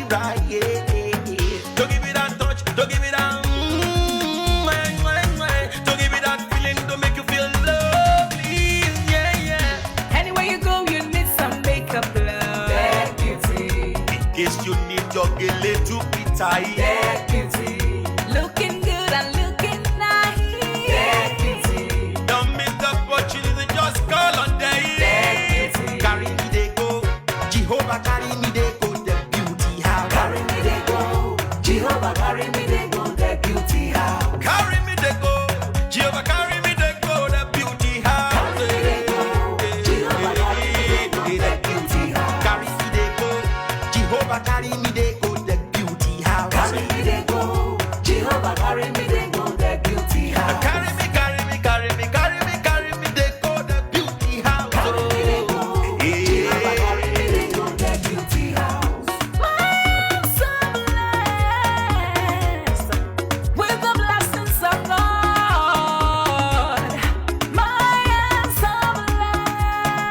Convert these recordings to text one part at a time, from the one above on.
right, yeah. Don't give me that touch, don't give me that don't give me that feeling, don't make you feel lovely, yeah. Anywhere you go, you need some makeup, love. Deg Beauty. In case you need your Gele to be tight. Deg Beauty. Looking good and looking nice. Deg Beauty. Don't miss the opportunity, just call on Deg. Deg Beauty. Carry me they go, Jehovah carry me they go, Deg Beauty house. Carry me they go, Jehovah carry me they go, Deg Beauty house. Carry me they go, Jehovah carry me they go, Deg Beauty house. Carry me they go, Jehovah carry me they go, Deg Beauty house. Carry me they go, Jehovah carry me they go, Deg Beauty house. Carry me they go, Jehovah carry me they go, Deg Beauty house. Carry me, carry me, carry me, carry me, carry me they go, Deg Beauty house. Carry me they go, Jehovah carry me they go, Deg Beauty house. I'm so blessed with the blessings of God. I am so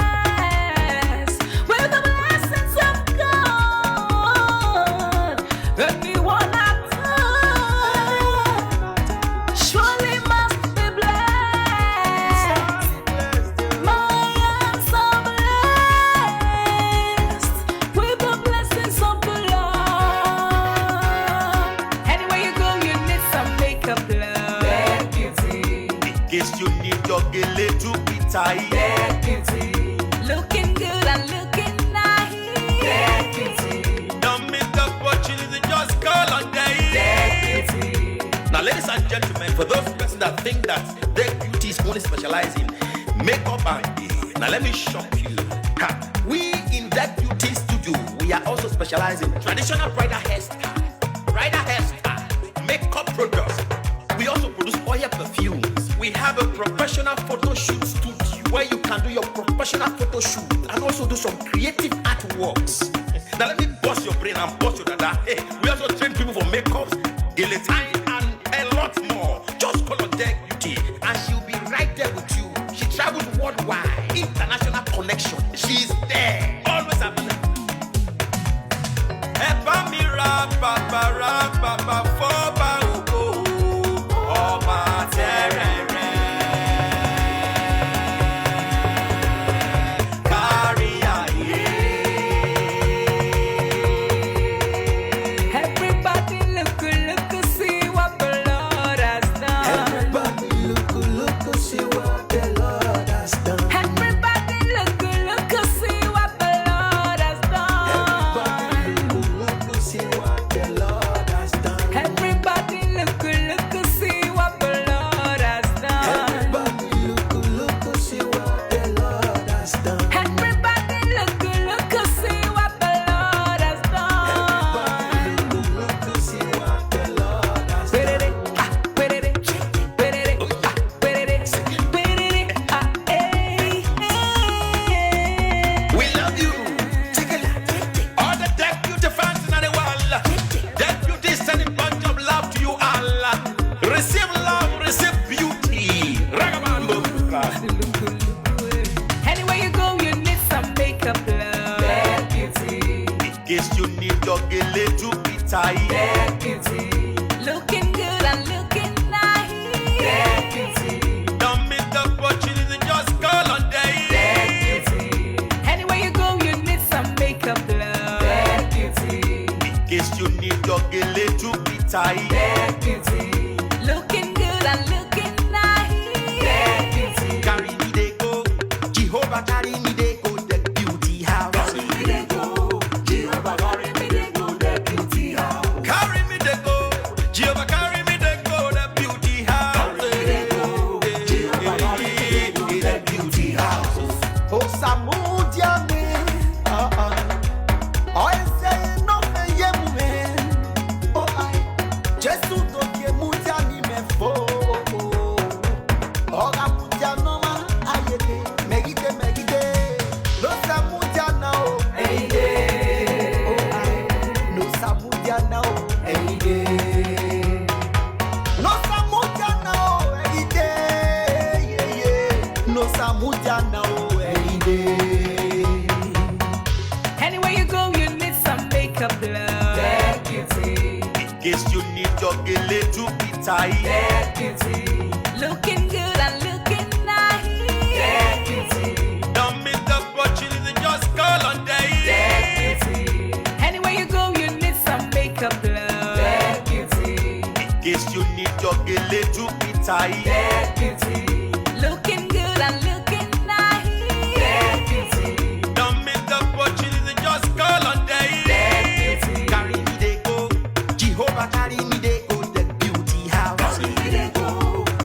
blessed with the blessings of God. Anyone I touch surely must be blessed. I am so blessed with the blessings of the Lord. Anywhere you go, you need some makeup, love. Deg Beauty. In case you need your Gele to be tight. Deg Beauty. Looking good and looking nice. Deg Beauty. Don't miss the opportunity, just call on Deg. Deg Beauty. Now, ladies and gentlemen, for those persons that think that Deg Beauty is only specializing in makeup and hair, now let me shock you. Ha, we in Deg Beauty studio, we are also specializing in traditional bridal hairstyle, makeup products. We also produce oil perfumes. We have a professional photo shoot studio where you can do your professional photo shoot and also do some creative artworks. Now let me bust your brain and bust your dada. Hey, we also train people for makeups, Gele time, and a lot more. Just call on Deg Beauty and she'll be right there with you. She travels worldwide, international connection. She's there, always available. Epa mi ra papa foba ogo ọba terere kárí ayé. Everybody look, see what the Lord has done. Everybody look, see what the Lord has done. Everybody look, see what the Lord has done. Everybody look, see what the Lord has done. Everybody look, see what the Lord has done. Everybody look, see what the Lord has done. Everybody look, see what the Lord has done. Look, see what the Lord has Put done. it in, put it in, put it in, put it in, put it in, We love you. All the Deg Beauty fans in the world. Deg Beauty is sending bunch of love to you all. Receive love, receive beauty. Ragamuffin. Anywhere you go, you need some makeup, love. Deg Beauty. In case you need your Gele to be tight. Deg Beauty. Looking good and looking nice. Deg Beauty. Don't miss the opportunity, just call on Deg. Deg Beauty. Anywhere you go, you need some makeup, love. Deg Beauty. In case you need your Gele to be tight. Deg Beauty. Looking good and looking nice. Deg Beauty. Carry me they go, Jehovah carry me they go, Deg Beauty house. Carry me they go, Jehovah carry me they go, Deg Beauty house. Carry me they go, Jehovah carry me they go, Deg Beauty house. Carry me they go, Jehovah carry me they go, Deg Beauty house. Oh, Samudiane, oh, say no me yemume, oh, Jesus don't yemudiani me fo, oh, Samudiano ma ayede, megide, no Samudiana oh, no Samudiana oh, no Samudiana oh, no Samudiana oh. Anywhere you go, you need some makeup, love. Beauty. In case you need your Gele to be tight. Deg Beauty. Looking good and looking nice. Deg Beauty. Don't miss the opportunity, just call on Deg. Deg Beauty. Anywhere you go, you need some makeup glow. Deg Beauty. In case you need your Gele to be tight. Deg Beauty. Looking good